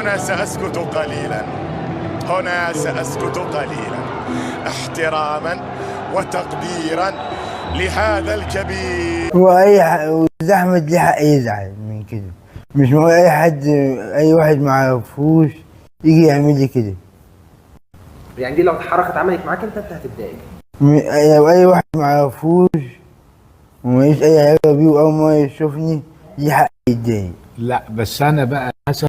هنا سأسكت قليلا، هنا سأسكت قليلا احتراما وتقديرا لهذا الكبير. وزحمة ليه حق يزعل من كده، مش هو أي حد، أي واحد معرفوش يجي يعمل لي كده. يعني دي لو اتحركت عملت معاك انت هتتضايق؟ لو أي واحد معرفوش وماليش أي علاقة بيه وأول ما يشوفني ليه حق يتضايق. لا بس انا بقى حسن،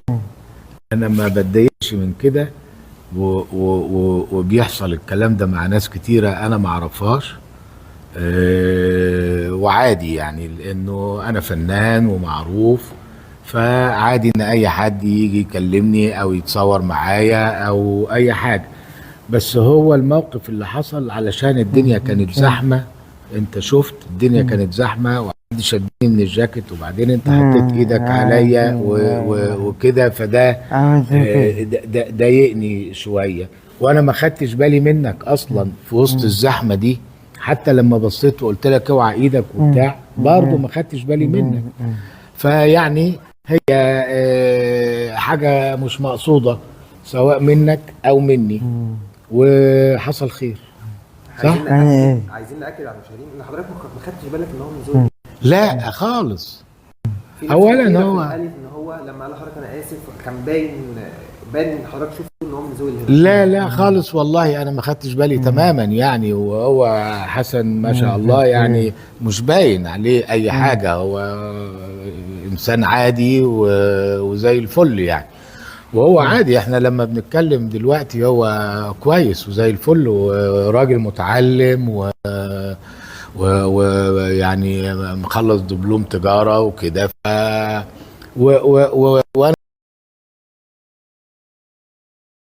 انا ما بتضايقش من كده وبيحصل الكلام ده مع ناس كتيرة انا ما اعرفهاش. وعادي يعني، لانه انا فنان ومعروف، فعادي ان اي حد يجي يكلمني او يتصور معايا او اي حاجة. بس هو الموقف اللي حصل علشان الدنيا كانت زحمة، انت شفت الدنيا كانت زحمة وحد شدني من الجاكيت وبعدين انت حطيت ايدك عليا وكده، فده ضايقني شوية، وانا ما خدتش بالي منك اصلا في وسط الزحمة دي. حتى لما بصيت وقلت لك اوعى ايدك وبتاع برضه ما خدتش بالي منك. فيعني هي حاجة مش مقصودة سواء منك او مني، وحصل خير. صح؟ عايزين ناكد على المشاهدين ان حضرتك ما خدتش بالك ان هو من ذوي. لا خالص. اولا هو قال ان هو لما قال لحضرتك انا اسف كان باين ان حضرتك شفت ان هو من ذوي الهمم. لا خالص والله، انا ما خدتش بالي تماما يعني. وهو حسن ما شاء الله يعني مش باين عليه اي حاجة، هو انسان عادي وزي الفل يعني. وهو عادي، احنا لما بنتكلم دلوقتي هو كويس وزي الفل وراجل متعلم ويعني مخلص دبلوم تجارة وكده. وانا